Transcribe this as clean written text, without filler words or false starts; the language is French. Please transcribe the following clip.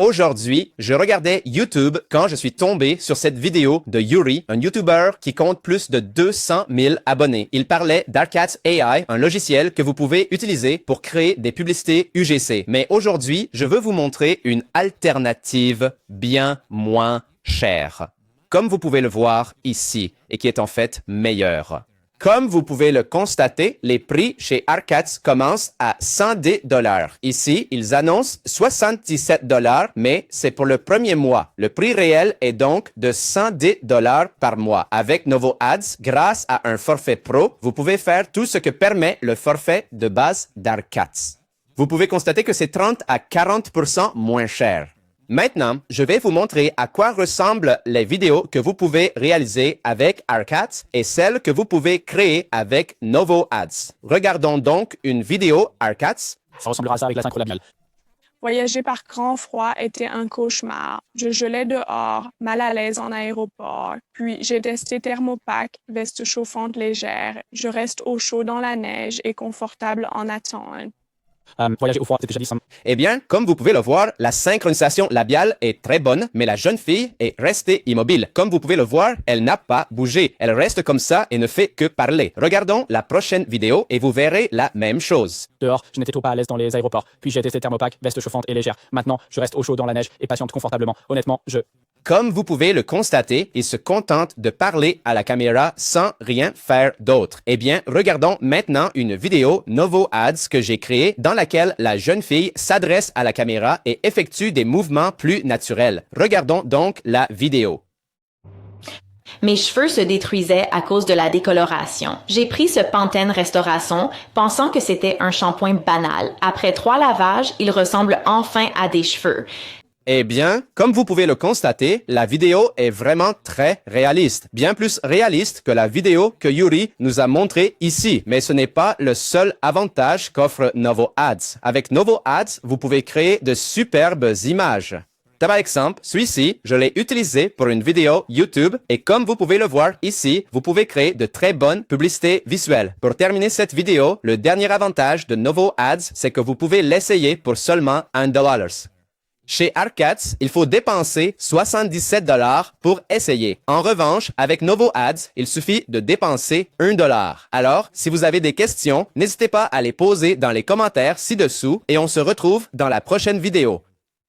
Aujourd'hui, je regardais YouTube quand je suis tombé sur cette vidéo de Yuri, un YouTuber qui compte plus de 200 000 abonnés. Il parlait d'Arcats AI, un logiciel que vous pouvez utiliser pour créer des publicités UGC. Mais aujourd'hui, je veux vous montrer une alternative bien moins chère, comme vous pouvez le voir ici, et qui est en fait meilleure. Comme vous pouvez le constater, les prix chez Arcats commencent à 110 $. Ici, ils annoncent 77 $, mais c'est pour le premier mois. Le prix réel est donc de 110 $ par mois. Avec Novo Ads, grâce à un forfait pro, vous pouvez faire tout ce que permet le forfait de base d'Arcats. Vous pouvez constater que c'est 30 à 40% moins cher. Maintenant, je vais vous montrer à quoi ressemblent les vidéos que vous pouvez réaliser avec Arcats et celles que vous pouvez créer avec Novo Ads. Regardons donc une vidéo Arcats. Ça ressemblera à ça avec la synchro labiale. Voyager par grand froid était un cauchemar. Je gelais dehors, mal à l'aise en aéroport. Puis j'ai testé Thermopack, veste chauffante légère. Je reste au chaud dans la neige et confortable en attente. Voyager au froid, c'est déjà dit. Eh bien, comme vous pouvez le voir, la synchronisation labiale est très bonne, mais la jeune fille est restée immobile. Comme vous pouvez le voir, elle n'a pas bougé. Elle reste comme ça et ne fait que parler. Regardons la prochaine vidéo et vous verrez la même chose. Dehors, je n'étais trop pas à l'aise dans les aéroports. Puis j'ai testé Thermopack, veste chauffante et légère. Maintenant, je reste au chaud dans la neige et patiente confortablement. Honnêtement, Comme vous pouvez le constater, il se contente de parler à la caméra sans rien faire d'autre. Eh bien, regardons maintenant une vidéo Novo Ads que j'ai créée dans laquelle la jeune fille s'adresse à la caméra et effectue des mouvements plus naturels. Regardons donc la vidéo. Mes cheveux se détruisaient à cause de la décoloration. J'ai pris ce Pantene Restauration pensant que c'était un shampoing banal. Après 3 lavages, il ressemble enfin à des cheveux. Eh bien, comme vous pouvez le constater, la vidéo est vraiment très réaliste. Bien plus réaliste que la vidéo que Yuri nous a montrée ici. Mais ce n'est pas le seul avantage qu'offre Novo Ads. Avec Novo Ads, vous pouvez créer de superbes images. Par exemple, celui-ci, je l'ai utilisé pour une vidéo YouTube et comme vous pouvez le voir ici, vous pouvez créer de très bonnes publicités visuelles. Pour terminer cette vidéo, le dernier avantage de Novo Ads, c'est que vous pouvez l'essayer pour seulement $1. Chez Arcats, il faut dépenser 77 $ pour essayer. En revanche, avec Novo Ads, il suffit de dépenser $1. Alors, si vous avez des questions, n'hésitez pas à les poser dans les commentaires ci-dessous et on se retrouve dans la prochaine vidéo.